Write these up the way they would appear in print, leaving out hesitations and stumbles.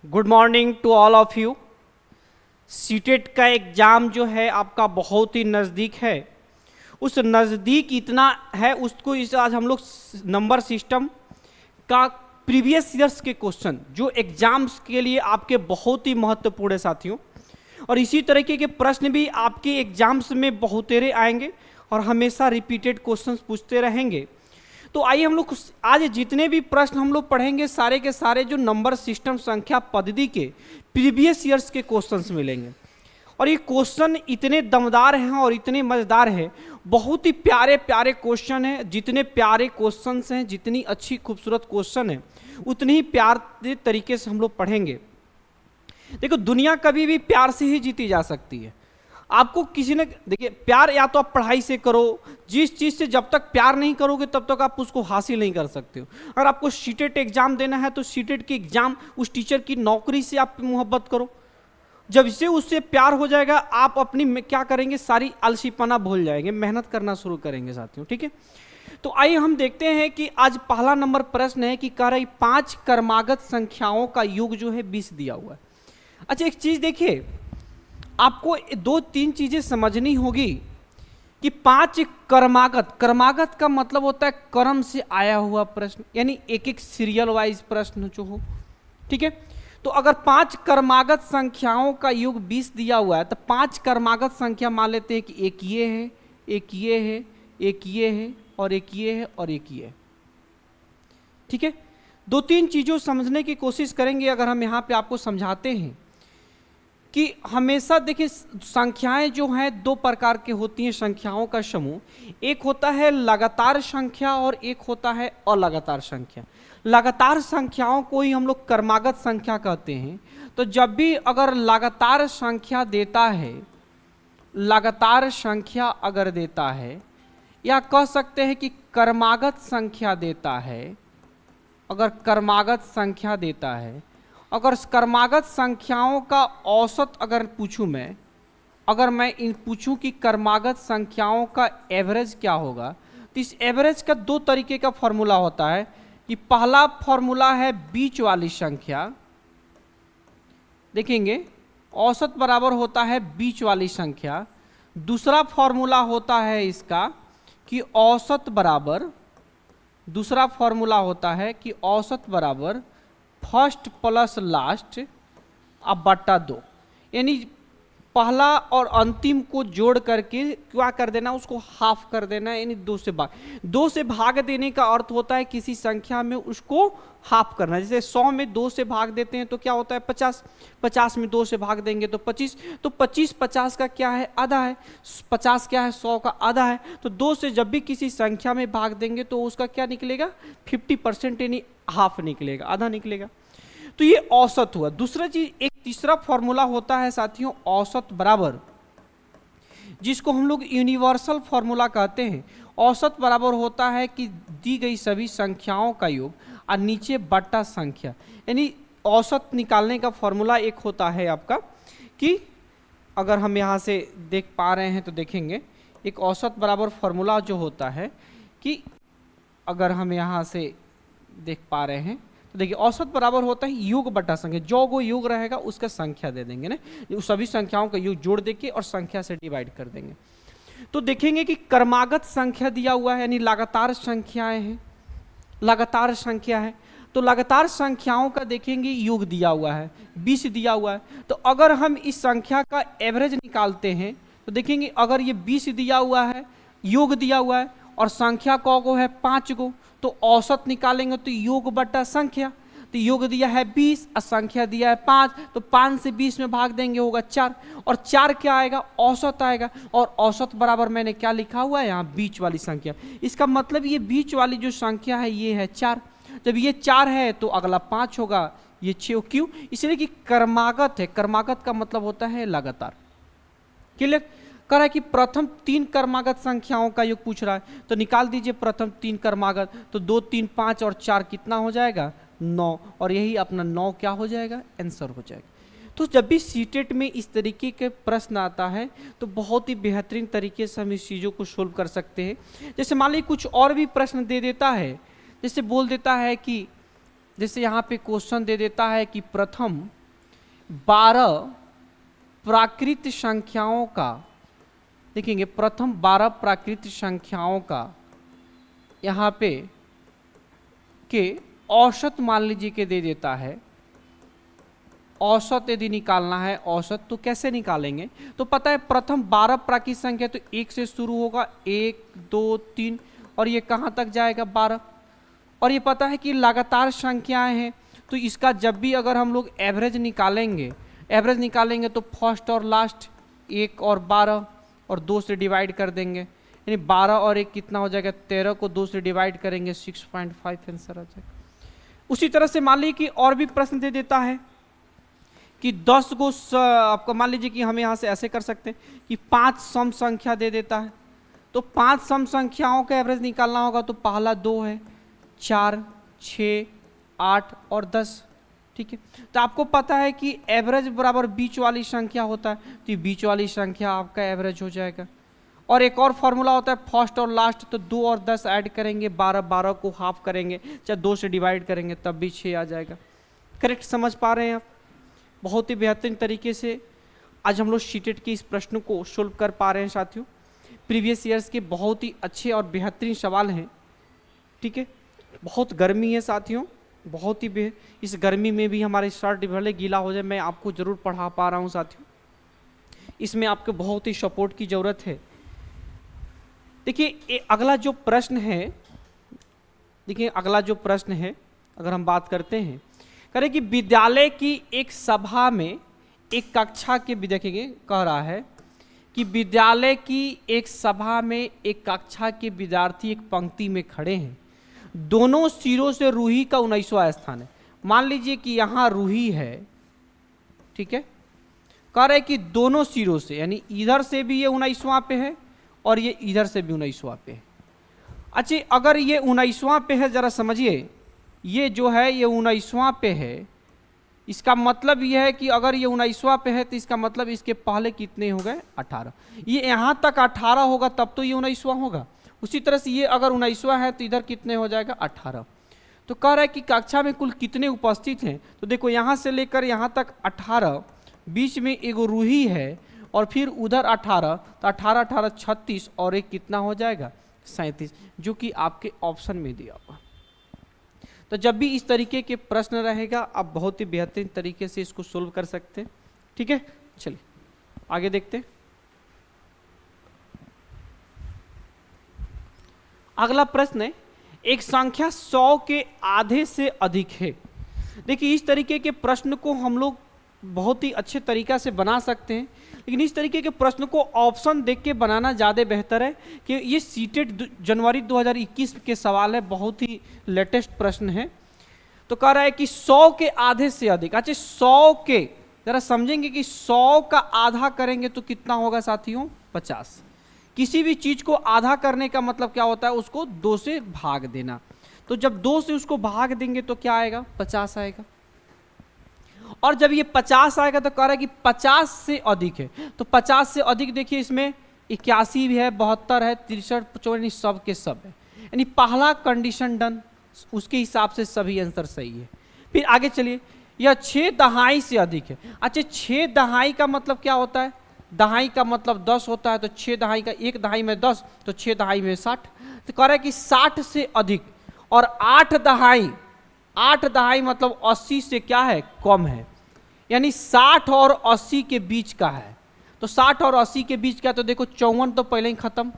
Good morning to all of you. CTET का exam जो है आपका बहुत ही नज़दीक है। उस नज़दीक इतना है उसको इस आज हम लोग नंबर सिस्टम का प्रीवियस ईयर्स के क्वेश्चन जो एग्ज़ाम्स के लिए आपके बहुत ही महत्वपूर्ण है साथियों, और इसी तरीके के प्रश्न भी आपके एग्ज़ाम्स में बहुतेरे आएंगे और हमेशा रिपीटेड क्वेश्चंस पूछते रहेंगे। तो आइए हम लोग आज जितने भी प्रश्न हम लोग पढ़ेंगे सारे के सारे जो नंबर सिस्टम संख्या पद्धति के प्रीवियस ईयर्स के क्वेश्चंस मिलेंगे। और ये क्वेश्चन इतने दमदार हैं और इतने मज़ेदार हैं, बहुत ही प्यारे प्यारे क्वेश्चन हैं। जितने प्यारे क्वेश्चंस हैं, जितनी अच्छी खूबसूरत क्वेश्चन हैं, उतनी ही प्यारे तरीके से हम लोग पढ़ेंगे। देखो, दुनिया कभी भी प्यार से ही जीती जा सकती है। आपको किसी ने देखिए, प्यार या तो आप पढ़ाई से करो, जिस चीज़ से जब तक प्यार नहीं करोगे तब तक आप उसको हासिल नहीं कर सकते हो। अगर आपको सीटेट एग्जाम देना है तो सीटेट की एग्जाम उस टीचर की नौकरी से आप मोहब्बत करो। जब से उससे प्यार हो जाएगा आप अपनी क्या करेंगे, सारी आलसीपना भूल जाएंगे, मेहनत करना शुरू करेंगे साथियों। ठीक है, तो आइए हम देखते हैं कि आज पहला नंबर प्रश्न है कि कह रही 5 क्रमागत संख्याओं का योग जो है 20 दिया हुआ है। अच्छा, एक चीज देखिए, आपको 2-3 चीजें समझनी होगी कि 5 क्रमागत, क्रमागत का मतलब होता है क्रम से आया हुआ प्रश्न, यानी एक एक सीरियल वाइज प्रश्न जो हो। ठीक है, तो अगर 5 क्रमागत संख्याओं का योग 20 दिया हुआ है तो 5 क्रमागत संख्या मान लेते हैं कि एक ये है, एक ये है, एक ये है, और एक ये है, और एक ये है। ठीक है, 2-3 चीजों समझने की कोशिश करेंगे। अगर हम यहाँ पे आपको समझाते हैं कि हमेशा देखिए, संख्याएं जो हैं 2 प्रकार के होती हैं संख्याओं का समूह। एक होता है लगातार संख्या और एक होता है अलगातार संख्या। लगातार संख्याओं को ही हम लोग क्रमागत संख्या कहते हैं। तो जब भी अगर लगातार संख्या देता है, लगातार संख्या अगर देता है, या कह सकते हैं कि क्रमागत संख्या देता है, अगर क्रमागत संख्या देता है, अगर क्रमागत संख्याओं का औसत अगर पूछूं मैं, अगर मैं इन पूछूं कि क्रमागत संख्याओं का एवरेज क्या होगा, तो इस एवरेज का 2 तरीके का फॉर्मूला होता है। कि पहला फॉर्मूला है बीच वाली संख्या, देखेंगे औसत बराबर होता है बीच वाली संख्या। दूसरा फॉर्मूला होता है इसका कि औसत बराबर, दूसरा फॉर्मूला होता है कि औसत बराबर फर्स्ट प्लस लास्ट अब बट्टा 2, यानी पहला और अंतिम को जोड़ करके क्या कर देना, उसको हाफ कर देना, यानी 2 से भाग देने का अर्थ होता है किसी संख्या में उसको हाफ करना। जैसे 100 में 2 से भाग देते हैं तो क्या होता है 50, 50 में 2 से भाग देंगे तो 25, तो 25 50 का क्या है, आधा है। 50 क्या है, 100 का आधा है। तो 2 से जब भी किसी संख्या में भाग देंगे तो उसका क्या निकलेगा, 50%, यानी हाफ निकलेगा, आधा निकलेगा। तो ये औसत हुआ। दूसरा चीज, एक तीसरा फॉर्मूला होता है साथियों औसत बराबर, जिसको हम लोग यूनिवर्सल फॉर्मूला कहते हैं। औसत बराबर होता है कि दी गई सभी संख्याओं का योग और नीचे बट्टा संख्या, यानी औसत निकालने का फॉर्मूला एक होता है आपका कि अगर हम यहाँ से देख पा रहे हैं तो देखेंगे एक औसत बराबर फॉर्मूला जो होता है कि अगर हम यहाँ से देख पा रहे हैं तो देखिए औसत बराबर होता है योग बटा संख्या। जो वो योग रहेगा उसका संख्या दे देंगे ना, सभी संख्याओं का योग जोड़ देके और संख्या से डिवाइड कर देंगे। तो देखेंगे कि क्रमागत संख्या दिया हुआ है, यानी लगातार संख्याएं हैं, लगातार संख्या है। तो लगातार संख्याओं का देखेंगे योग दिया हुआ है, 20 दिया हुआ है। तो अगर हम इस संख्या का एवरेज निकालते हैं तो देखेंगे अगर ये 20 दिया हुआ है, योग दिया हुआ है, और संख्या को है 5 गो, तो औसत निकालेंगे तो योग बटा संख्या। तो योग दिया है 20 और संख्या दिया है 5, तो 5 से 20 में भाग देंगे होगा 4, और 4 क्या आएगा, औसत आएगा। और औसत बराबर मैंने क्या लिखा हुआ है यहाँ, बीच वाली संख्या। इसका मतलब ये बीच वाली जो संख्या है ये है 4। जब ये 4 है तो अगला 5 होगा, ये 6। क्यों, इसलिए कि क्रमागत है। क्रमागत का मतलब होता है लगातार। क्लियर, कह रहा है कि प्रथम 3 क्रमागत संख्याओं का योग पूछ रहा है, तो निकाल दीजिए प्रथम 3 क्रमागत। तो 2 3 5 और 4 कितना हो जाएगा, 9, और यही अपना 9 क्या हो जाएगा, आंसर हो जाएगा। तो जब भी सीटेट में इस तरीके के प्रश्न आता है तो बहुत ही बेहतरीन तरीके से हम इस चीज़ों को सोल्व कर सकते हैं। जैसे मान लीजिए कुछ और भी प्रश्न दे देता है, जैसे बोल देता है कि जैसे यहाँ पे क्वेश्चन दे देता है कि प्रथम 12 प्राकृत संख्याओं का, देखेंगे प्रथम 12 प्राकृत संख्याओं का यहाँ पे के औसत मान लीजिए कि दे देता है। औसत यदि निकालना है औसत तो कैसे निकालेंगे, तो पता है प्रथम 12 प्राकृत संख्या तो 1 से शुरू होगा, 1 2 3 और ये कहाँ तक जाएगा 12। और ये पता है कि लगातार संख्याएं हैं, तो इसका जब भी अगर हम लोग एवरेज निकालेंगे तो फर्स्ट और लास्ट 1 और 12 और 2 से डिवाइड कर देंगे, यानी 12 और 1 कितना हो जाएगा 13 को 2 से डिवाइड करेंगे 6.5 आंसर आ जाएगा। उसी तरह से मान लीजिए कि और भी प्रश्न दे देता है कि 10 को आपको मान लीजिए कि हम यहाँ से ऐसे कर सकते हैं कि 5 सम संख्या दे देता है, तो 5 सम संख्याओं का एवरेज निकालना होगा, तो पहला 2 है, 4 6 8 और 10, ठीक है। तो आपको पता है कि एवरेज बराबर बीच वाली संख्या होता है, तो ये बीच वाली संख्या आपका एवरेज हो जाएगा। और एक और फॉर्मूला होता है फर्स्ट और लास्ट, तो 2 और 10 ऐड करेंगे 12, 12 को हाफ करेंगे चाहे 2 से डिवाइड करेंगे तब भी 6 आ जाएगा। करेक्ट समझ पा रहे हैं आप? बहुत ही बेहतरीन तरीके से आज हम लोग शीटेट के इस प्रश्न को सोल्व कर पा रहे हैं साथियों। प्रीवियस ईयर्स के बहुत ही अच्छे और बेहतरीन सवाल हैं, ठीक है। बहुत गर्मी है साथियों, बहुत ही इस गर्मी में भी हमारे शर्ट भले गीला हो जाए, मैं आपको ज़रूर पढ़ा पा रहा हूँ साथियों। इसमें आपको बहुत ही सपोर्ट की ज़रूरत है। देखिए अगला जो प्रश्न है, देखिए अगला जो प्रश्न है अगर हम बात करते हैं, करें कि विद्यालय की एक सभा में एक कक्षा के, भी देखेंगे कह रहा है कि विद्यालय की एक सभा में एक कक्षा के विद्यार्थी एक पंक्ति में खड़े हैं, दोनों सिरों से रूही का 19वां स्थान है। मान लीजिए कि यहाँ रूही है, ठीक है, कह रहे कि दोनों सिरों से, यानी इधर से भी ये 19वां पे है और ये इधर से भी 19वां पे है। अच्छा अगर ये 19वां पे है, जरा समझिए, ये जो है ये 19वां पे है, इसका मतलब ये है कि अगर ये 19वां पे है तो इसका मतलब इसके पहले कितने हो गए 18। ये यहाँ तक 18 होगा तब तो ये 19वां होगा। उसी तरह से ये अगर 19वां है तो इधर कितने हो जाएगा 18। तो कह रहा है कि कक्षा में कुल कितने उपस्थित हैं, तो देखो यहाँ से लेकर यहाँ तक 18, बीच में एगो रूही है और फिर उधर 18, तो 18 18 36 और एक कितना हो जाएगा 37, जो कि आपके ऑप्शन में दिया हुआ। तो जब भी इस तरीके के प्रश्न रहेगा आप बहुत ही बेहतरीन तरीके से इसको सोल्व कर सकते हैं, ठीक है। चलिए आगे देखते हैं। अगला प्रश्न है, एक संख्या 100 के आधे से अधिक है। देखिए इस तरीके के प्रश्न को हम लोग बहुत ही अच्छे तरीका से बना सकते हैं, लेकिन इस तरीके के प्रश्न को ऑप्शन देख के बनाना ज़्यादा बेहतर है कि ये सीटेट जनवरी 2021 के सवाल है, बहुत ही लेटेस्ट प्रश्न है। तो कह रहा है कि 100 के आधे से अधिक। अच्छा 100 के, जरा समझेंगे कि 100 का आधा करेंगे तो कितना होगा साथियों 50। किसी भी चीज़ को आधा करने का मतलब क्या होता है, उसको 2 से भाग देना। तो जब 2 से उसको भाग देंगे तो क्या आएगा 50 आएगा। और जब ये 50 आएगा तो कह रहा है कि 50 से अधिक है, तो 50 से अधिक देखिए इसमें 81 भी है, 72 है, 63 54 सब के सब है, यानी पहला कंडीशन डन, उसके हिसाब से सभी आंसर सही है। फिर आगे चलिए, यह 6 दहाई से अधिक है। अच्छा 6 दहाई का मतलब क्या होता है, दहाई का मतलब 10 होता है, तो 6 दहाई का, 1 दहाई में 10 तो 6 दहाई में 60। तो कह रहा है कि 60 से अधिक। और 8 दहाई, 8 दहाई मतलब 80 से क्या है कम है, यानी 60 और 80 के बीच का है। तो 60 और 80 के बीच का, तो देखो 54 तो पहले ही खत्म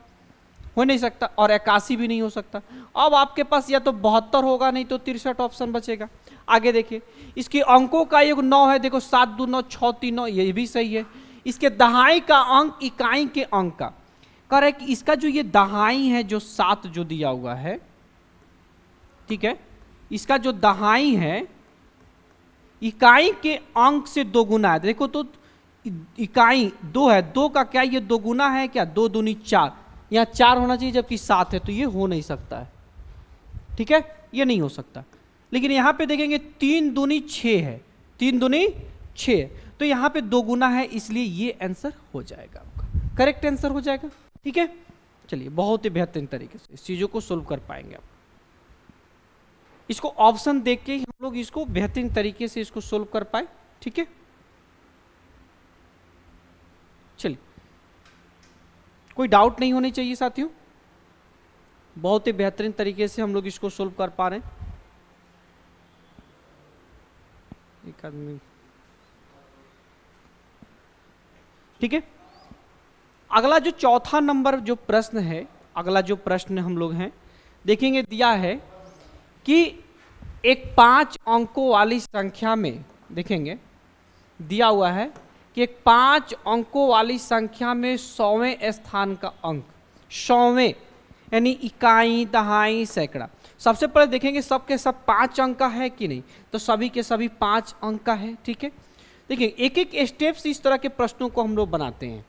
हो नहीं सकता और 81 भी नहीं हो सकता। अब आपके पास या तो 72 होगा, नहीं तो 63 ऑप्शन बचेगा। आगे देखिए, इसके अंकों का योग 9 है, देखो 7 2 9 6 3 9, ये भी सही है। इसके दहाई का अंक इकाई के अंक का, कह रहा है कि इसका जो ये दहाई है जो 7 जो दिया हुआ है, ठीक है, इसका जो दहाई है इकाई के अंक से 2 गुना है। देखो तो इकाई 2 है, 2 का क्या ये 2 गुना है क्या, 2 दूनी 4, यहाँ 4 होना चाहिए जबकि 7 है, तो ये हो नहीं सकता है, ठीक है, ये नहीं हो सकता। लेकिन यहाँ पे देखेंगे 3 दूनी 6 है, 3 दूनी 6, तो यहाँ पे 2 गुना है, इसलिए ये आंसर हो जाएगा आपका, करेक्ट आंसर हो जाएगा, ठीक है। चलिए बहुत ही बेहतरीन तरीके से इस चीज़ों को सोल्व कर पाएंगे आप। इसको ऑप्शन देख के ही हम लोग इसको बेहतरीन तरीके से इसको सोल्व कर पाए। ठीक है, चलिए, कोई डाउट नहीं होनी चाहिए साथियों, बहुत ही बेहतरीन तरीके से हम लोग इसको सोल्व कर पा रहे हैं। एक आदमी, ठीक है, अगला जो चौथा नंबर जो प्रश्न है, अगला जो प्रश्न हम लोग हैं देखेंगे, दिया है कि एक 5 अंकों वाली संख्या में, देखेंगे दिया हुआ है कि एक 5 अंकों वाली संख्या में 100वें स्थान का अंक, 100वें यानी इकाई, दहाई, सैकड़ा। सबसे पहले देखेंगे सबके सब 5 अंक का है कि नहीं, तो सभी के सभी 5 अंक का है। ठीक है, देखिए एक एक स्टेप्स इस तरह के प्रश्नों को हम लोग बनाते हैं।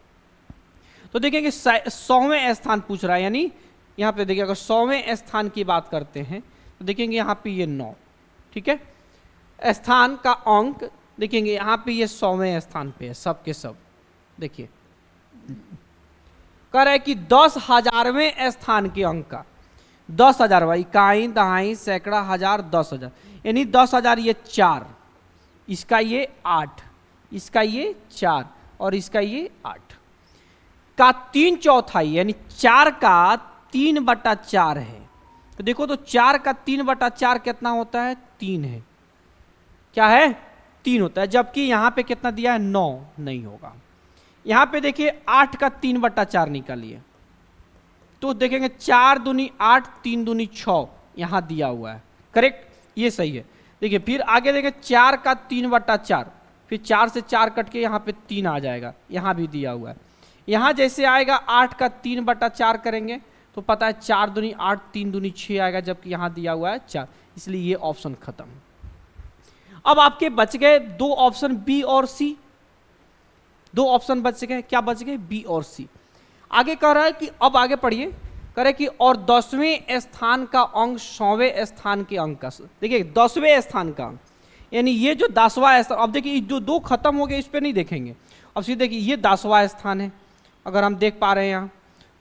तो देखेंगे 100वें स्थान पूछ रहा है, यानी यहाँ पे देखिए अगर 100वें स्थान की बात करते हैं तो देखेंगे यहाँ पे ये 9, ठीक है, स्थान का अंक देखेंगे यहाँ पे ये 100वें स्थान पे है सब के सब। देखिए कह रहा है कि 10,000वें स्थान के अंक का, 10,000 इकाई, दहाई, सैकड़ा, हजार, 10,000, यानी 10,000 ये 4, इसका ये 8, इसका ये 4 और इसका ये 8 का 3/4 यानी 4 का 3/4 है। तो देखो तो 4 का 3/4 कितना होता है, 3 है, क्या है, 3 होता है, जबकि यहाँ पे कितना दिया है, 9 नहीं होगा। यहाँ पे देखिए 8 का 3/4 निकालिए तो देखेंगे 4 दूनी 8, 3 दूनी 6 यहाँ दिया हुआ है, करेक्ट, ये सही है। देखिए फिर आगे देखें 4 का 3/4, फिर 4 से 4 कट के यहाँ पे 3 आ जाएगा, यहाँ भी दिया हुआ है। यहाँ जैसे आएगा 8 का 3/4 करेंगे तो पता है 4 दूनी 8, 3 दूनी 6 आएगा, जबकि यहाँ दिया हुआ है 4, इसलिए ये ऑप्शन खत्म। अब आपके बच गए 2 ऑप्शन बी और सी, 2 ऑप्शन बच गए, क्या बच गए, बी और सी। आगे कह रहा है कि अब आगे पढ़िए, कह रहे कि और 10वें स्थान का अंक 100वें स्थान के अंक का, देखिए 10वें स्थान का अंक यानी ये जो 10वां स्थान, अब देखिए जो 2 खत्म हो गए इस पे नहीं देखेंगे, अब सीधे देखिए ये 10वां स्थान है, अगर हम देख पा रहे हैं यहाँ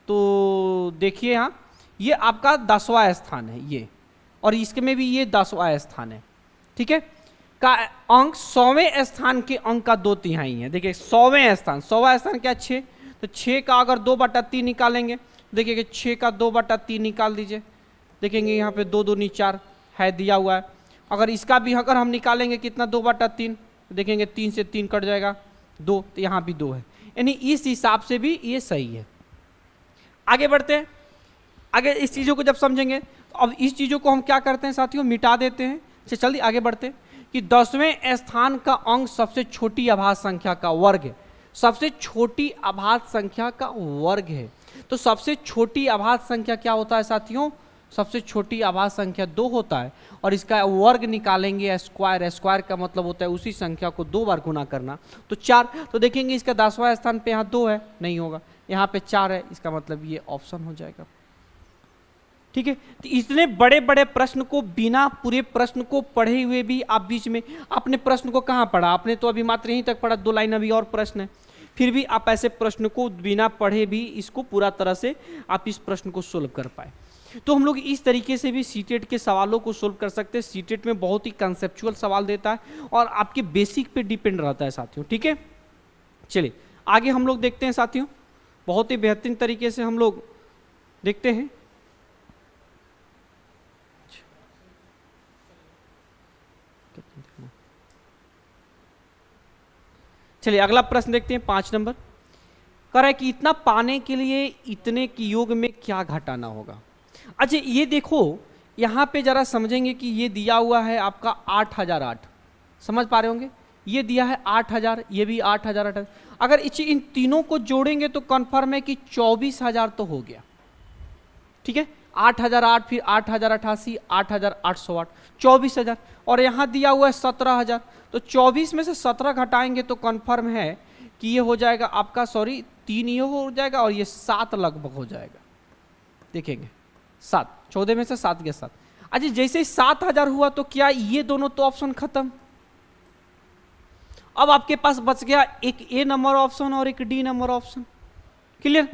तो देखिए यहाँ ये आपका 10वां स्थान है ये, और इसके में भी ये 10वां स्थान है, ठीक है, का अंक 100वें स्थान के अंक का 2/3 है। देखिए 100वें स्थान, 100वां स्थान क्या, 6, तो 6 का अगर 2/3 निकालेंगे, देखिए कि 6 का 2/3 निकाल दीजिए, देखेंगे यहाँ पे 2 दूनी 4 है दिया हुआ है। अगर इसका भी अगर हम निकालेंगे कितना, 2/3, देखेंगे 3 से 3 कट जाएगा 2, तो यहाँ भी 2 है, यानी इस हिसाब से भी ये सही है। आगे बढ़ते हैं, आगे इस चीज़ों को जब समझेंगे तो अब इस चीज़ों को हम क्या करते हैं साथियों, मिटा देते हैं। चलिए जल्दी आगे बढ़ते हैं कि 10वें स्थान का अंक सबसे छोटी अभाज्य संख्या का वर्ग है, सबसे छोटी अभाज्य संख्या का वर्ग है। तो सबसे छोटी अभाज्य संख्या क्या होता है साथियों, सबसे छोटी अभाज्य संख्या 2 होता है, और इसका वर्ग निकालेंगे स्क्वायर, स्क्वायर का मतलब होता है उसी संख्या को 2 बार गुना करना, तो 4। तो देखेंगे इसका 10वां स्थान पे यहाँ 2 है, नहीं होगा, यहाँ पे 4 है, इसका मतलब ये ऑप्शन हो जाएगा। ठीक है, तो इतने बड़े बड़े प्रश्न को बिना पूरे प्रश्न को पढ़े हुए भी आप बीच में अपने प्रश्न को कहाँ पढ़ा, आपने तो अभी मात्र यहीं तक पढ़ा, 2 लाइन अभी और प्रश्न है, फिर भी आप ऐसे प्रश्न को बिना पढ़े भी इसको पूरा तरह से आप इस प्रश्न को सोल्व कर पाए। तो हम लोग इस तरीके से भी सीटेट के सवालों को सोल्व कर सकते हैं। सीटेट में बहुत ही कंसेप्चुअल सवाल देता है और आपके बेसिक पे डिपेंड रहता है साथियों। ठीक है, चलिए आगे हम लोग देखते हैं साथियों, बहुत ही बेहतरीन तरीके से हम लोग देखते हैं। चलिए अगला प्रश्न देखते हैं, 5 नंबर। कह रहा है कि इतना पाने के लिए इतने की योग में क्या घटाना होगा। अच्छा ये देखो यहाँ पे जरा समझेंगे कि ये दिया हुआ है आपका 8,008, समझ पा रहे होंगे, ये दिया है 8,000, ये भी 8,000। अगर इन तीनों को जोड़ेंगे तो कन्फर्म है कि 24,000 तो हो गया। ठीक है, 8,008 फिर 8,088, 8,808, 24,000, और यहाँ दिया हुआ है 17,000, तो 24 में से 17 घटाएंगे तो कन्फर्म है कि ये हो जाएगा आपका, सॉरी 3 ये हो जाएगा और ये 7 लगभग हो जाएगा। देखेंगे 7, 14 में से 7 के 7। अच्छा जैसे ही 7,000 हुआ तो क्या ये दोनों तो ऑप्शन खत्म। अब आपके पास बच गया एक ए नंबर ऑप्शन और एक डी नंबर ऑप्शन। क्लियर,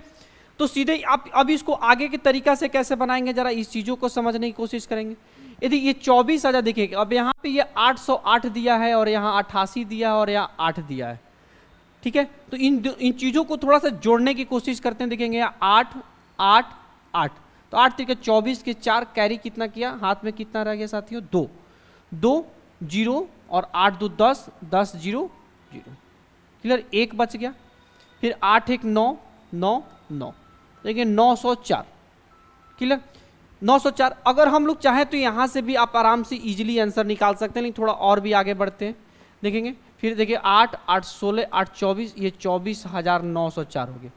तो सीधे आप अब इसको आगे के तरीका से कैसे बनाएंगे, जरा इस चीजों को समझने की कोशिश करेंगे। यदि ये 24,000 देखिए, अब यहाँ पे ये 808 दिया है और यहाँ 88 दिया है और यहाँ 8 दिया है, ठीक है। तो इन चीज़ों को थोड़ा सा जोड़ने की कोशिश करते हैं, देखेंगे 8 8 8, तो 8 तरीके 24 के 4 कैरी कितना किया, हाथ में कितना रह गया साथियों, 2 2 0 और 8 2 10 10 0 0, क्लियर, 1 बच गया। फिर 8 1 9 9 9, देखिए 904, क्लियर 904। अगर हम लोग चाहें तो यहाँ से भी आप आराम से इजीली आंसर निकाल सकते हैं, लेकिन थोड़ा और भी आगे बढ़ते हैं, देखेंगे। फिर देखिए 8 8 16 8 24, ये 24,904 हो गया।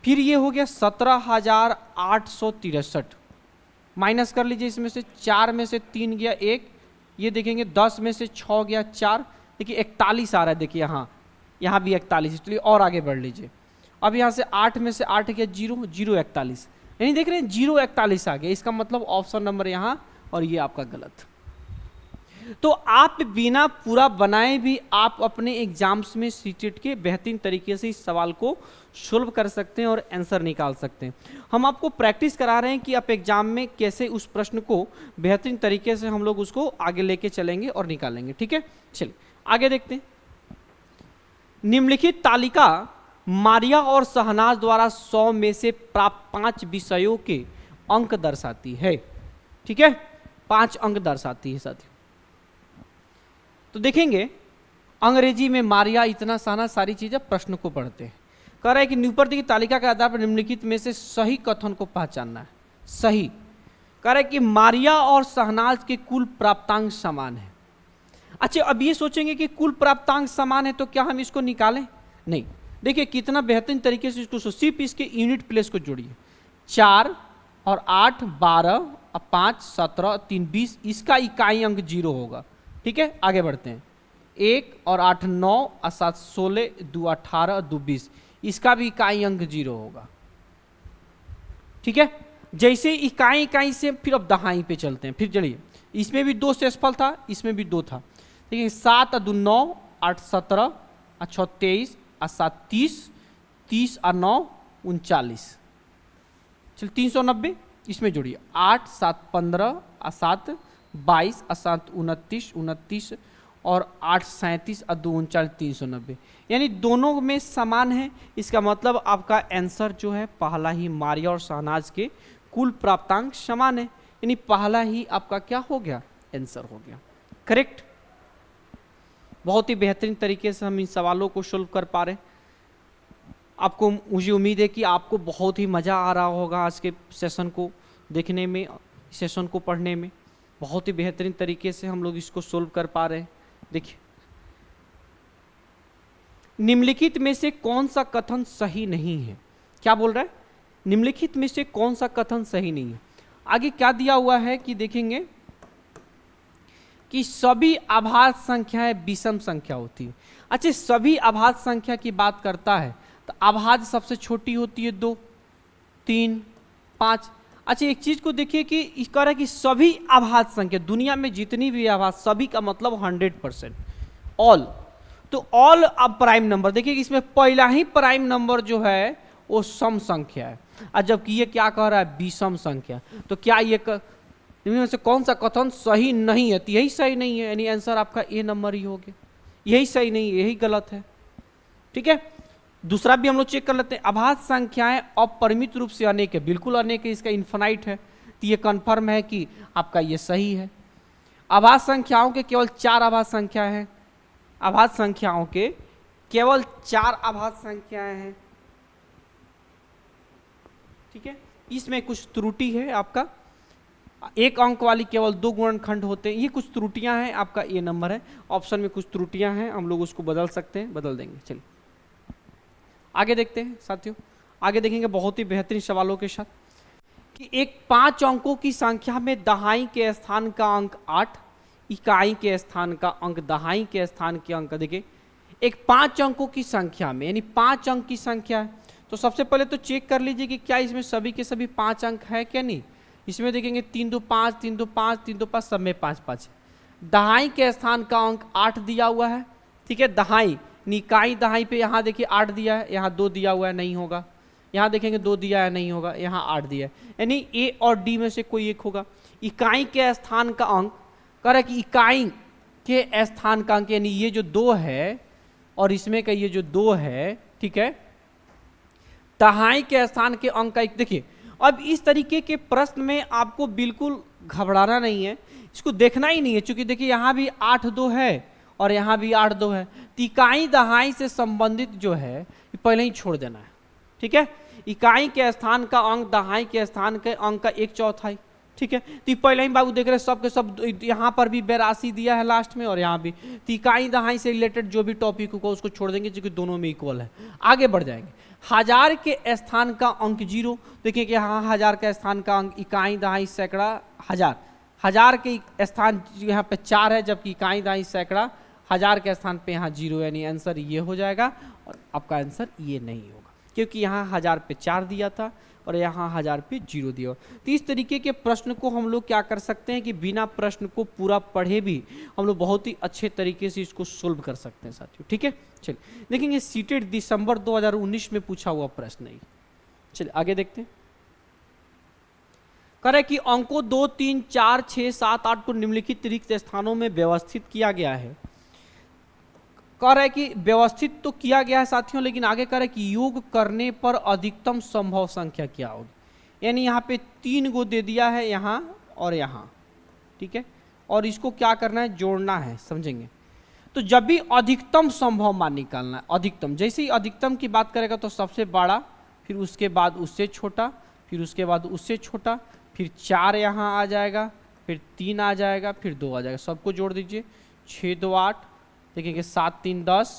फिर ये हो गया 17,863, माइनस कर लीजिए इसमें से, 4 में से 3 गया 1, ये देखेंगे 10 में से 6 गया 4, देखिए 41 आ रहा है, देखिए यहाँ भी 41, चलिए और आगे बढ़ लीजिए। अब यहाँ से 8 में से 8 गया 0 0 41, यानी देख रहे हैं 0 41 आ गया, इसका मतलब ऑप्शन नंबर यहाँ, और ये आपका गलत। तो आप बिना पूरा बनाए भी आप अपने एग्जाम्स में सीटेट के बेहतरीन तरीके से इस सवाल को सोल्व कर सकते हैं और आंसर निकाल सकते हैं। हम आपको प्रैक्टिस करा रहे हैं कि आप एग्जाम में कैसे उस प्रश्न को बेहतरीन तरीके से हम लोग उसको आगे लेके चलेंगे और निकालेंगे, ठीक है। चलिए आगे देखते हैं। निम्नलिखित तालिका मारिया और शहनाज द्वारा 100 में से प्राप्त 5 विषयों के अंक दर्शाती है, ठीक है, 5 अंक दर्शाती है साथियों। तो देखेंगे अंग्रेजी में मारिया, इतना साना, सारी चीजें प्रश्न को पढ़ते हैं। कह रहा है कि ऊपर की तालिका के आधार पर निम्नलिखित में से सही कथन को पहचानना है, सही। कह रहा है कि मारिया और शहनाज के कुल प्राप्तांक समान है। अच्छा, अब ये सोचेंगे कि कुल प्राप्तांक समान है तो क्या हम इसको निकालें, नहीं। देखिए कितना बेहतरीन तरीके से इसको, सिर्फ इसके यूनिट प्लेस को जोड़िए, 4 और 8 12 और 5 17 3 20, इसका इकाई अंक 0 होगा, ठीक है। आगे बढ़ते हैं, 1 और 8 9 और 7 16 2 18 2 20, इसका भी इकाई अंक 0 होगा, ठीक है। जैसे इकाई से फिर अब दहाई पे चलते हैं। फिर चलिए, इसमें भी 2 शेषफल था, इसमें भी 2 था, देखिए 7 और 2 9 8 17 और 6 23 और 7 30 30 और 9 39, चल 390, इसमें जोड़िए 8 7 15 और 7 22 और 7 29 29 और 8 37 और 2 39 390, यानी दोनों में समान है। इसका मतलब आपका आंसर जो है पहला ही, मारिया और शहनाज के कुल प्राप्तांक समान है, यानी पहला ही आपका क्या हो गया, आंसर हो गया, करेक्ट। बहुत ही बेहतरीन तरीके से हम इन सवालों को सोल्व कर पा रहे हैं। आपको, मुझे उम्मीद है कि आपको बहुत ही मज़ा आ रहा होगा आज के सेशन को देखने में, सेशन को पढ़ने में। बहुत ही बेहतरीन तरीके से हम लोग इसको सोल्व कर पा रहे हैं। देखिए, निम्नलिखित में से कौन सा कथन सही नहीं है, क्या बोल रहा है, निम्नलिखित में से कौन सा कथन सही नहीं है। आगे क्या दिया हुआ है कि देखेंगे कि सभी आभाज्य संख्याएं विषम संख्या होती है। अच्छा, सभी आभाज्य संख्या की बात करता है तो आभाज्य सबसे छोटी होती है 2 3 5। अच्छा, एक चीज को देखिए कि इस कह रहा है कि सभी आभाज्य संख्या, दुनिया में जितनी भी आभाज्य, सभी का मतलब 100%, ऑल। तो ऑल अब प्राइम नंबर, देखिए कि इसमें पहला ही प्राइम नंबर जो है वो सम संख्या है, और जबकि ये क्या कह रहा है, विषम संख्या। तो क्या ये इनमें से कौन सा कथन सही नहीं है, तो यही सही नहीं है, यानी आंसर आपका ए नंबर ही हो गया, यही सही नहीं है, यही गलत है, ठीक है। दूसरा भी हम लोग चेक कर लेते हैं, आभाज्य संख्याएं अपरिमित रूप से अनेक है, बिल्कुल अनेक है, इसका इन्फिनाइट है, तो ये कन्फर्म है कि आपका ये सही है। आभाज्य संख्याओं के केवल 4 आभाज्य संख्या है, आभाज्य संख्याओं के केवल 4 आभाज्य संख्याएं हैं, ठीक है। इसमें कुछ त्रुटि है, आपका 1 अंक वाली केवल 2 गुणनखंड होते हैं, ये कुछ त्रुटियां हैं, आपका ए नंबर है। ऑप्शन में कुछ त्रुटियां हैं, हम लोग उसको बदल सकते हैं, बदल देंगे। चलिए आगे देखते हैं साथियों, आगे देखेंगे बहुत ही बेहतरीन सवालों के साथ कि एक 5 अंकों की संख्या में दहाई के स्थान का अंक 8, इकाई के स्थान का अंक, दहाई के स्थान के अंक। देखिए एक 5 अंकों की संख्या में, यानी 5 अंक की संख्या है, तो सबसे पहले तो चेक कर लीजिए कि क्या इसमें सभी के सभी 5 अंक है क्या नहीं। इसमें देखेंगे 3 2 5 3 2 5 3 2 5, सब में 5 5। दहाई के स्थान का अंक 8 दिया हुआ है, ठीक है। दहाई, इकाई दहाई पे यहाँ देखिए 8 दिया है, यहाँ 2 दिया हुआ है, नहीं होगा। यहाँ देखेंगे 2 दिया है, नहीं होगा, यहाँ 8 दिया है, यानी ए और डी में से कोई एक होगा। इकाई के स्थान का अंक, कह रहा है कि इकाई के स्थान का अंक, यानी ये जो 2 है और इसमें का ये जो 2 है, ठीक है, दहाई के स्थान के अंक का एक। देखिए अब इस तरीके के प्रश्न में आपको बिल्कुल घबराना नहीं है, इसको देखना ही नहीं है, क्योंकि देखिए यहाँ भी 8 2 है और यहाँ भी 8 2 है, तो इकाई दहाई से संबंधित जो है पहले ही छोड़ देना है, ठीक है। इकाई के स्थान का अंक दहाई के स्थान के अंक का 1/4, ठीक है। तो पहले ही बाबू देख रहे सब के सब, यहाँ पर भी 82 दिया है लास्ट में और यहाँ भी, तो इकाई दहाई से रिलेटेड जो भी टॉपिक होगा उसको छोड़ देंगे, क्योंकि दोनों में इक्वल है। आगे बढ़ जाएंगे। हजार के स्थान का अंक 0, देखिए कि यहाँ हजार का स्थान का अंक इकाई दहाई सैकड़ा हजार, हजार के स्थान यहाँ पे 4 है, जबकि इकाई दहाई सैकड़ा, हजार के स्थान पे यहाँ 0, यानी आंसर ये हो जाएगा और आपका आंसर ये नहीं होगा, क्योंकि यहाँ 1000 पे 4 दिया था और यहाँ 1000 पे 0 दिया। तो इस तरीके के प्रश्न को हम लोग क्या कर सकते हैं कि बिना प्रश्न को पूरा पढ़े भी हम लोग बहुत ही अच्छे तरीके से इसको सोल्व कर सकते हैं साथियों, ठीक है। चलिए देखेंगे सीटेट दिसंबर 2019 में पूछा हुआ प्रश्न है। चलिए आगे देखते हैं। कह रहे कि अंकों 2 3 4 6 7 8 को निम्नलिखित रिक्त स्थानों में व्यवस्थित किया गया है। कह रहा है कि व्यवस्थित तो किया गया है साथियों, लेकिन आगे कह रहा है कि योग करने पर अधिकतम संभव संख्या क्या होगी, यानी यहाँ पे 3 गो दे दिया है यहाँ और यहाँ, ठीक है, और इसको क्या करना है, जोड़ना है, समझेंगे। तो जब भी अधिकतम संभव मान निकालना है, अधिकतम, जैसे ही अधिकतम की बात करेगा तो सबसे बड़ा, फिर उसके बाद उससे छोटा, फिर उसके बाद उससे छोटा, फिर 4 यहाँ आ जाएगा, फिर 3 आ जाएगा, फिर 2 आ जाएगा, सबको जोड़ दीजिए। 6 2 8, देखेंगे 7 3 10,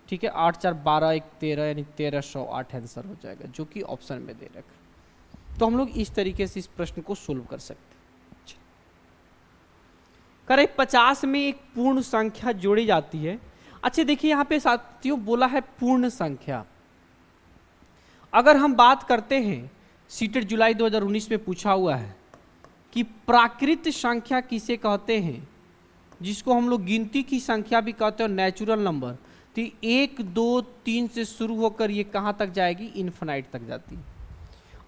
ठीक है, 8 4 12 1 13, यानी 1308 आंसर हो जाएगा, जो कि ऑप्शन में दे रखा। तो हम लोग इस तरीके से इस प्रश्न को सोल्व कर सकते हैं। करें 50 में एक पूर्ण संख्या जोड़ी जाती है। अच्छा देखिए यहाँ पे साथियों बोला है पूर्ण संख्या। अगर हम बात करते हैं, सीटेट जुलाई 2019 में पूछा हुआ है कि प्राकृत संख्या किसे कहते हैं, जिसको हम लोग गिनती की संख्या भी कहते हैं, नेचुरल नंबर। तो 1 2 3 से शुरू होकर ये कहाँ तक जाएगी, इन्फिनाइट तक जाती है।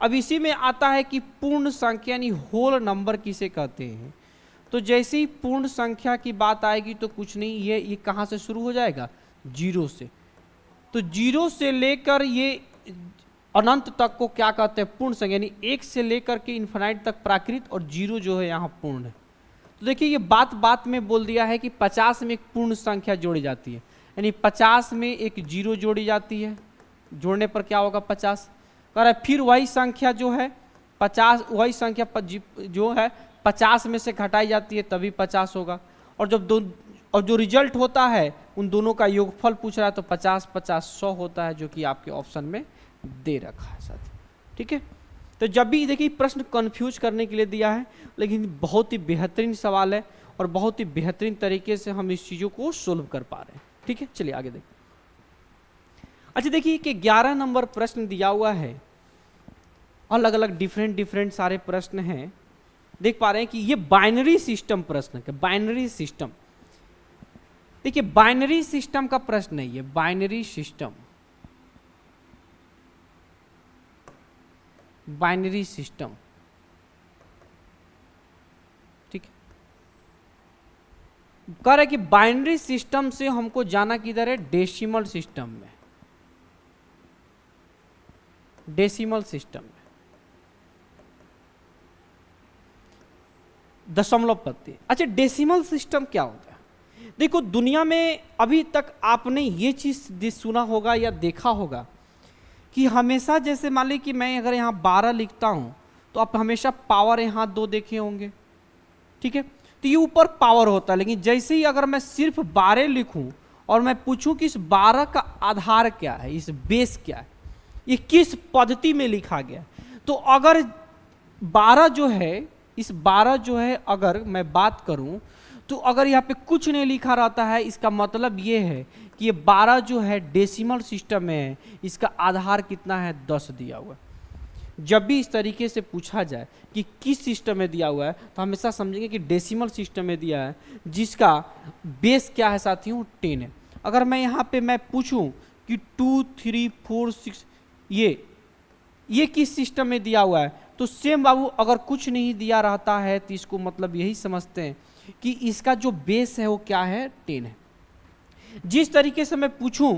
अब इसी में आता है कि पूर्ण संख्या यानी होल नंबर किसे कहते हैं। तो जैसे ही पूर्ण संख्या की बात आएगी तो कुछ नहीं, ये कहाँ से शुरू हो जाएगा, 0 से। तो 0 से लेकर ये अनंत तक को क्या कहते हैं, पूर्ण संख्या, यानी 1 से लेकर के इन्फिनाइट तक प्राकृत और 0 जो है यहाँ पूर्ण है। तो देखिए ये बात में बोल दिया है कि 50 में एक पूर्ण संख्या जोड़ी जाती है, यानी 50 में एक 0 जोड़ी जाती है, जोड़ने पर क्या होगा 50। कह रहा है फिर वही संख्या जो है 50, वही संख्या जो है 50 में से घटाई जाती है तभी 50 होगा। और जो रिजल्ट होता है उन दोनों का योगफल पूछ रहा है, तो 50 50 100 होता है, जो कि आपके ऑप्शन में दे रखा है साथ, ठीक है। तो जब भी देखिए प्रश्न कंफ्यूज करने के लिए दिया है, लेकिन बहुत ही बेहतरीन सवाल है और बहुत ही बेहतरीन तरीके से हम इस चीज़ों को सोल्व कर पा रहे हैं, ठीक है। चलिए आगे देखिए। अच्छा देखिए कि 11 नंबर प्रश्न दिया हुआ है, अलग अलग डिफरेंट सारे प्रश्न हैं, देख पा रहे हैं कि ये बाइनरी सिस्टम प्रश्न है। बाइनरी सिस्टम, देखिए बाइनरी सिस्टम का प्रश्न है ये, बाइनरी सिस्टम, बाइनरी सिस्टम, ठीक है। कह रहा है कि बाइनरी सिस्टम से हमको जाना किधर है, डेसिमल सिस्टम में, डेसिमल सिस्टम में, दशमलव पद्धति। अच्छा डेसिमल सिस्टम क्या होता है, देखो दुनिया में अभी तक आपने ये चीज सुना होगा या देखा होगा कि हमेशा जैसे मान ली कि मैं अगर यहाँ 12 लिखता हूँ तो आप हमेशा पावर यहाँ 2 देखे होंगे, ठीक है। तो ये ऊपर पावर होता है, लेकिन जैसे ही अगर मैं सिर्फ 12 लिखूं और मैं पूछूं कि इस 12 का आधार क्या है, इस बेस क्या है, ये किस पद्धति में लिखा गया, तो अगर 12 जो है, इस 12 जो है अगर मैं बात करूं तो अगर यहाँ पे कुछ नहीं लिखा रहता है, इसका मतलब ये है कि ये 12 जो है डेसिमल सिस्टम में है, इसका आधार कितना है, 10 दिया हुआ है। जब भी इस तरीके से पूछा जाए कि किस सिस्टम में दिया हुआ है, तो हमेशा समझेंगे कि डेसिमल सिस्टम में दिया है, जिसका बेस क्या है साथियों, 10 है। अगर मैं यहाँ पे मैं पूछूं कि 2 3 4 6 ये किस सिस्टम में दिया हुआ है, तो सेम बाबू अगर कुछ नहीं दिया रहता है तो इसको मतलब यही समझते हैं कि इसका जो बेस है वो क्या है, 10 है। जिस तरीके से मैं पूछूं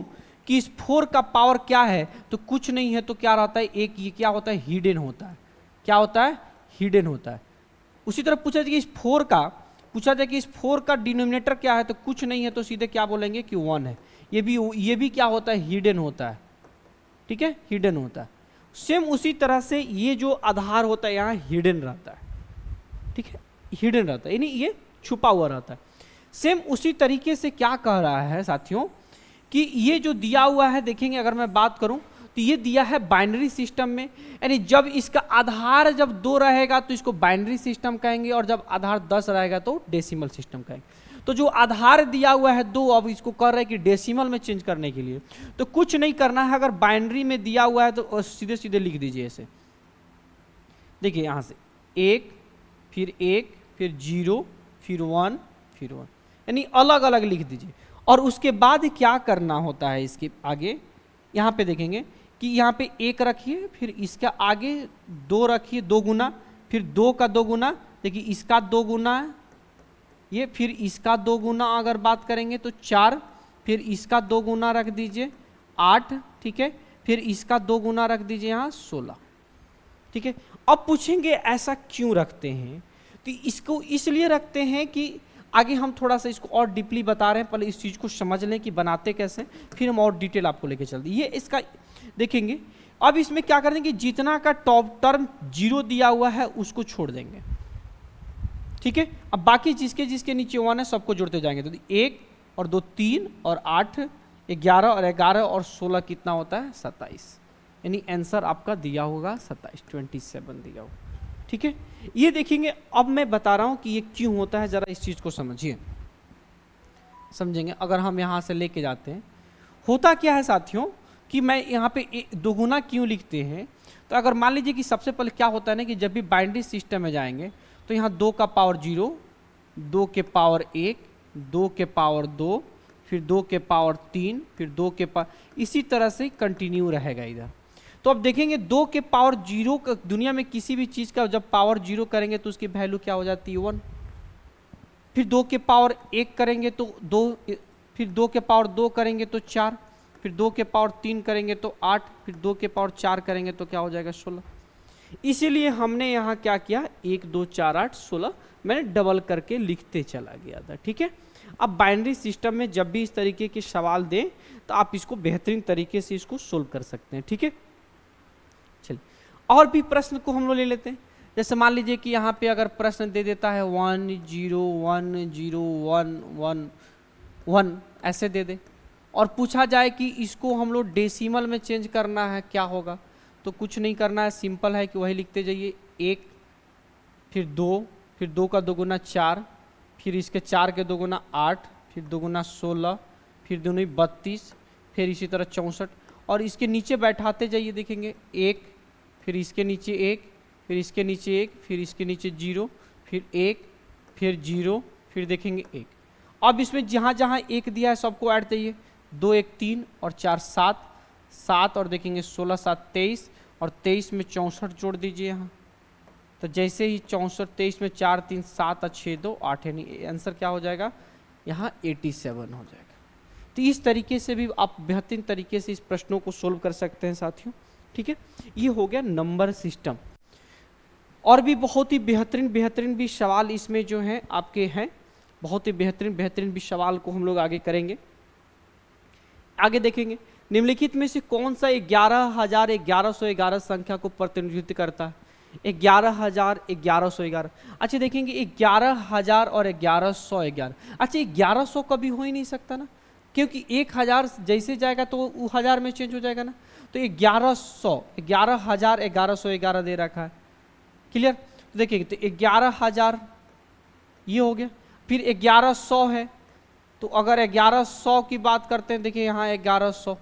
कि इस 4 का पावर क्या है तो कुछ नहीं है, तो क्या रहता है, एक ये क्या होता है, हिडन होता है। क्या होता है, हिडन होता है। उसी तरह पूछा जाए कि इस 4 का, पूछा जाए कि इस 4 का डिनोमिनेटर क्या है तो कुछ नहीं है, तो सीधे क्या बोलेंगे कि 1 है। ये भी क्या होता है, हिडन होता है। ठीक है, हिडन होता है। सेम उसी तरह से ये जो आधार होता है यहाँ हिडन रहता है। ठीक है, हिडन रहता है, यानी ये छुपा हुआ रहता है। सेम उसी तरीके से क्या कह रहा है साथियों कि ये जो दिया हुआ है, देखेंगे अगर मैं बात करूं तो ये दिया है बाइनरी सिस्टम में, यानी जब इसका आधार जब 2 रहेगा तो इसको बाइनरी सिस्टम कहेंगे, और जब आधार 10 रहेगा तो डेसिमल सिस्टम कहेंगे। तो जो आधार दिया हुआ है 2, अब इसको कर रहे हैं कि डेसिमल में चेंज करने के लिए तो कुछ नहीं करना है। अगर बाइनरी में दिया हुआ है तो सीधे सीधे लिख दीजिए ऐसे। देखिए यहाँ से 1 फिर 1 फिर 0 फिर 1 फिर 1, यानी अलग अलग लिख दीजिए। और उसके बाद क्या करना होता है इसके आगे, यहाँ पे देखेंगे कि यहाँ पे 1 रखिए, फिर इसका आगे 2 रखिए 2 गुना, फिर 2 का 2 गुना, देखिए इसका 2 गुना ये, फिर इसका 2 गुना अगर बात करेंगे तो 4, फिर इसका 2 गुना रख दीजिए 8, ठीक है, फिर इसका 2 गुना रख दीजिए यहाँ 16। ठीक है, अब पूछेंगे ऐसा क्यों रखते हैं, तो इसको इसलिए रखते हैं कि आगे हम थोड़ा सा इसको और डीपली बता रहे हैं, पहले इस चीज़ को समझ लें कि बनाते कैसे, फिर हम और डिटेल आपको लेके चलते। ये इसका देखेंगे। अब इसमें क्या कर देंगे, जितना का टॉप टर्म 0 दिया हुआ है उसको छोड़ देंगे। ठीक है, अब बाकी जिसके जिसके नीचे 1 है सबको जोड़ते जाएंगे। तो 1 और 2 3 और 8 11 और 11 और 16 कितना होता है, 27, यानी आंसर आपका दिया होगा 27 दिया होगा। ठीक है, ये देखेंगे। अब मैं बता रहा हूं कि ये क्यों होता है, जरा इस चीज को समझिए, समझेंगे। अगर हम यहां से लेके जाते हैं, होता क्या है साथियों कि मैं यहाँ पे 2 गुना क्यों लिखते हैं, तो अगर मान लीजिए कि सबसे पहले क्या होता है ना कि जब भी बाइनरी सिस्टम में जाएंगे तो यहाँ 2 का पावर 0, 2 के पावर 1, 2 के पावर 2, फिर 2 के पावर 3, फिर 2 के पावर, इसी तरह से कंटिन्यू रहेगा इधर। तो अब देखेंगे 2 के पावर 0 का, दुनिया में किसी भी चीज़ का जब पावर 0 करेंगे तो उसकी वैल्यू क्या हो जाती है, 1। फिर 2 के पावर 1 करेंगे तो 2, फिर 2 के पावर 2 करेंगे तो 4, फिर 2 के पावर 3 करेंगे तो 8, फिर 2 के पावर 4 करेंगे तो क्या हो जाएगा, 16। इसीलिए हमने यहाँ क्या किया, 1 2 4 8 16 मैंने डबल करके लिखते चला गया था। ठीक है, अब बाइनरी सिस्टम में जब भी इस तरीके के सवाल दें तो आप इसको बेहतरीन तरीके से इसको सोल्व कर सकते हैं। ठीक है, चलिए और भी प्रश्न को हम लोग ले लेते हैं। जैसे मान लीजिए कि यहाँ पे अगर प्रश्न दे देता है 1 0 1 0 1 1 1 ऐसे दे दे, और पूछा जाए कि इसको हम लोग डेसिमल में चेंज करना है, क्या होगा, तो कुछ नहीं करना है, सिंपल है कि वही लिखते जाइए। 1 फिर 2, फिर 2 का 2 गुना 4, फिर इसके 4 के 2 गुना 8, फिर 2 गुना 16, फिर 2 32, फिर इसी तरह 64, और इसके नीचे बैठाते जाइए। देखेंगे 1, फिर इसके नीचे 1, फिर इसके नीचे 1, फिर इसके नीचे 0, फिर 1, फिर 0, फिर देखेंगे 1। अब इसमें जहाँ जहाँ 1 दिया है सबको ऐड चाहिए। 2 1 3 और 4 7, 7 और देखेंगे 16 7 23, और 23 में 64 जोड़ दीजिए यहाँ। तो जैसे ही 64 23 में 4 3 7 और 6 2 8, यानी आंसर क्या हो जाएगा यहाँ 87 हो जाएगा। तो इस तरीके से भी आप बेहतरीन तरीके से इस प्रश्नों को सोल्व कर सकते हैं साथियों। ठीक है, ये हो गया नंबर सिस्टम। और भी बहुत ही बेहतरीन भी सवाल इसमें जो है आपके हैं, बहुत ही बेहतरीन भी सवाल को हम लोग आगे करेंगे। आगे देखेंगे निम्नलिखित में से कौन सा 11,1111 संख्या को प्रतिनिधित्व करता है। 11,1111। अच्छा देखेंगे 11,000 और 1111। अच्छा 1100 कभी हो ही नहीं सकता ना, क्योंकि 1000 जैसे जाएगा तो वो 1000 में चेंज हो जाएगा ना। तो 1100, 11,000 1111 दे रखा है, क्लियर। तो देखिए तो 11,000 ये हो गया, फिर 1100 है, तो अगर 1100 की बात करते हैं, देखिए यहाँ 1100,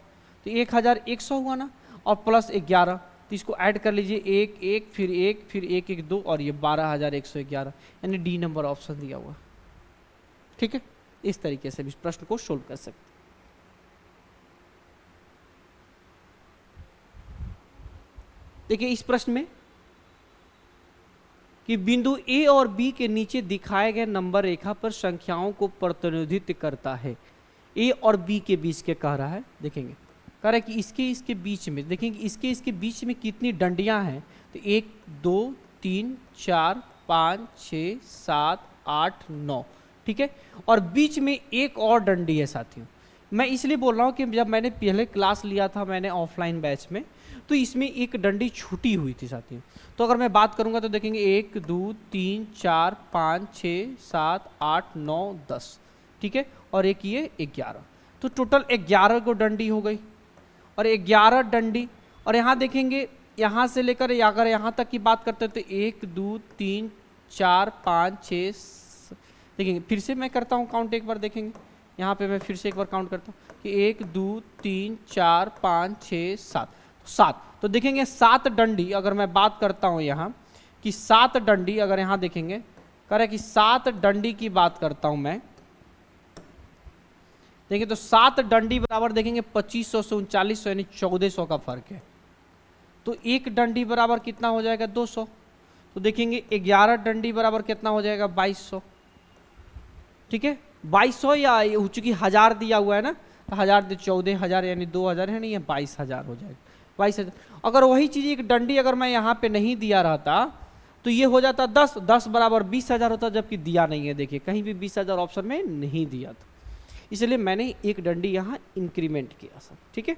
तो 1100 हुआ ना, और प्लस 11, तो इसको ऐड कर लीजिए 1 1 फिर 1 फिर 1 1 2, और ये 12,111, यानी डी नंबर ऑप्शन दिया हुआ। ठीक है, इस तरीके से भी इस प्रश्न को सोल्व कर सकते हैं। देखिए इस प्रश्न में कि बिंदु ए और बी के नीचे दिखाए गए नंबर रेखा पर संख्याओं को प्रतिनिधित्व करता है। ए और बी के बीच के कह रहा है, देखेंगे कह रहा है कि इसके बीच में, देखेंगे इसके बीच में कितनी डंडियां हैं, तो 1 2 3 4 5 6 7 8 9, ठीक है। और बीच में एक और डंडी है साथियों। मैं इसलिए बोल रहा हूँ कि जब मैंने पहले क्लास लिया था मैंने ऑफलाइन बैच में, तो इसमें एक डंडी छूटी हुई थी साथियों। तो अगर मैं बात करूंगा तो देखेंगे 1 2 3 4 5 6 7 8 9 10, ठीक है। और एक ये 11, तो टोटल 11 को डंडी हो गई। और 11 डंडी, और यहाँ देखेंगे यहाँ से लेकर अगर यहाँ तक की बात करते हैं तो 1 2 3 4 5 6, देखेंगे फिर से मैं करता हूँ काउंट एक बार, देखेंगे यहाँ पे मैं फिर से एक बार काउंट करता हूँ कि 1 2 3 4 5 6 7, तो देखेंगे 7 डंडी। अगर मैं बात करता हूँ यहाँ कि 7 डंडी, अगर यहाँ देखेंगे कह रहा है कि 7 डंडी की बात करता हूँ मैं, देखिए तो 7 डंडी बराबर देखेंगे 2500 से 3900 यानी 1400 का फर्क है। तो एक डंडी बराबर कितना हो जाएगा 200, तो देखेंगे 11 डंडी बराबर कितना हो जाएगा 2200, ठीक है। 2200 या चूंकि 1000 दिया हुआ है ना, तो 1000 14,000 यानी 2000 है नहीं, ये 22,000 हो जाएगा, 22,000। अगर वही चीज एक डंडी अगर मैं यहाँ पे नहीं दिया रहता तो ये हो जाता 10 बराबर 20,000 होता, जबकि दिया नहीं है, देखिए कहीं भी 20,000 ऑप्शन में नहीं दिया था, इसलिए मैंने एक डंडी यहाँ इंक्रीमेंट किया सब, ठीक है।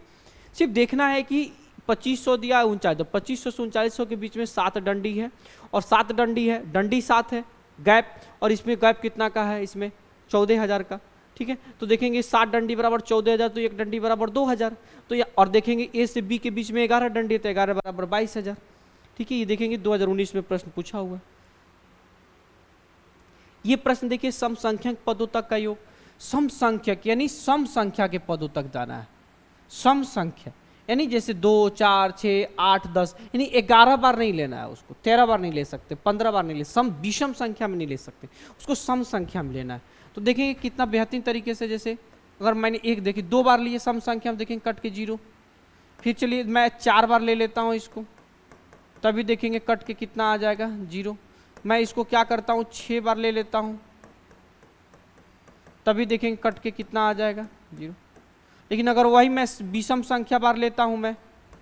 सिर्फ देखना है कि 2500 दिया 39, तो 2500 से 3900 के बीच में 7 डंडी है, और 7 डंडी है, डंडी 7 है, गैप, और इसमें गैप कितना का है, इसमें 14,000 का, ठीक है। तो देखेंगे 7 डंडी बराबर 14,000, तो एक डंडी बराबर 2,000, तो ये, और देखेंगे ए से बी के बीच में 11 डंडी है, तो 11 बराबर 22,000, ठीक है। ये देखेंगे 2019 में प्रश्न पूछा हुआ। ये प्रश्न देखिए सम संख्यक पदों तक का योग, सम संख्यक यानी सम संख्या के पदों तक जाना है। सम संख्या यानी जैसे 2 4 6 8 10, यानी 11 बार नहीं लेना है उसको, 13 बार नहीं ले सकते, 15 बार नहीं ले, सम विषम संख्या में नहीं ले सकते, उसको सम संख्या में लेना है। तो देखेंगे कितना बेहतरीन तरीके से, जैसे अगर मैंने एक देखी 2 बार लिए सम संख्या में, देखेंगे कट के 0, फिर चलिए मैं 4 बार ले लेता हूँ इसको, तभी देखेंगे कट के कितना आ जाएगा 0। मैं इसको क्या करता हूँ 6 बार ले लेता हूँ, तभी देखेंगे कट के कितना आ जाएगा 0। लेकिन अगर वही मैं विषम संख्या बार लेता हूँ मैं,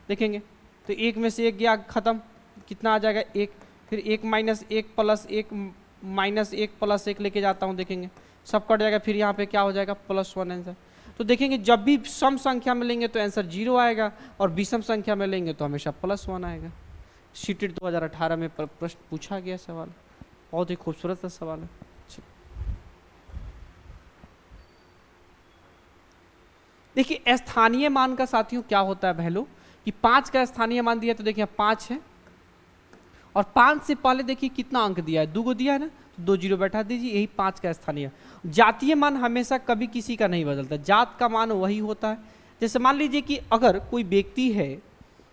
देखेंगे तो 1 में से 1 गया खत्म, कितना आ जाएगा 1, फिर 1 माइनस 1 प्लस 1 माइनस 1 प्लस 1 लेके जाता हूँ, देखेंगे सब कट जाएगा, फिर यहाँ पे क्या हो जाएगा +1 आंसर। तो देखेंगे जब भी सम संख्या में लेंगे तो आंसर 0 आएगा, और विषम संख्या में लेंगे तो हमेशा +1 आएगा। सीटेट 2018 में प्रश्न पूछा गया सवाल, बहुत ही खूबसूरत सवाल है। देखिए स्थानीय मान का साथियों क्या होता है पहले कि 5 का स्थानीय मान दिया, तो देखिए 5 है, और 5 से पहले देखिए कितना अंक दिया है, 2 को दिया है ना, तो 2 0 बैठा दीजिए, यही 5 का स्थानीय। जातीय मान हमेशा कभी किसी का नहीं बदलता, जात का मान वही होता है। जैसे मान लीजिए कि अगर कोई व्यक्ति है,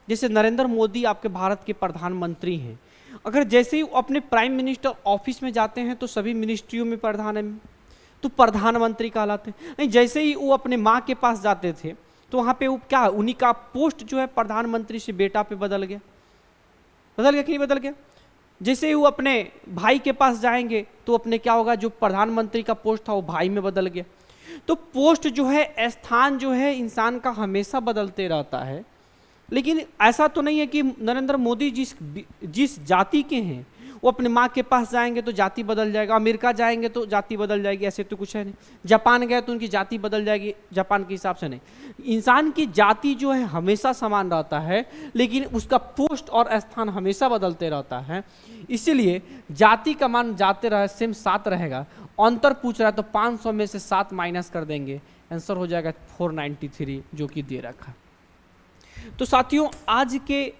जैसे नरेंद्र मोदी आपके भारत के प्रधानमंत्री हैं, अगर जैसे ही अपने प्राइम मिनिस्टर ऑफिस में जाते हैं तो सभी मिनिस्ट्रियों में प्रधान है, तो प्रधानमंत्री कहलाते हैं। नहीं, जैसे ही वो अपने माँ के पास जाते थे तो वहाँ पे वो क्या है, उन्हीं का पोस्ट जो है प्रधानमंत्री से बेटा पे बदल गया कि नहीं बदल गया। जैसे ही वो अपने भाई के पास जाएंगे तो अपने क्या होगा, जो प्रधानमंत्री का पोस्ट था वो भाई में बदल गया। तो पोस्ट जो है, स्थान जो है इंसान का हमेशा बदलते रहता है। लेकिन ऐसा तो नहीं है कि नरेंद्र मोदी जिस जाति के हैं वो अपने माँ के पास जाएंगे तो जाति बदल जाएगा, अमेरिका जाएंगे तो जाति बदल जाएगी, ऐसे तो कुछ है नहीं। जापान गए तो उनकी जाति बदल जाएगी, जापान के हिसाब से नहीं। इंसान की जाति जो है हमेशा समान रहता है, लेकिन उसका पोस्ट और स्थान हमेशा बदलते रहता है। इसीलिए जाति का मान जाते रहे सेम 7 रहेगा। अंतर पूछ रहा है तो 500 में से 7 माइनस कर देंगे, आंसर हो जाएगा 493 जो कि दे रखा। तो साथियों आज के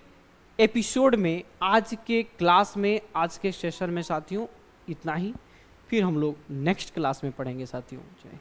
एपिसोड में, आज के क्लास में, आज के सेशन में साथियों इतना ही। फिर हम लोग नेक्स्ट क्लास में पढ़ेंगे साथियों। जय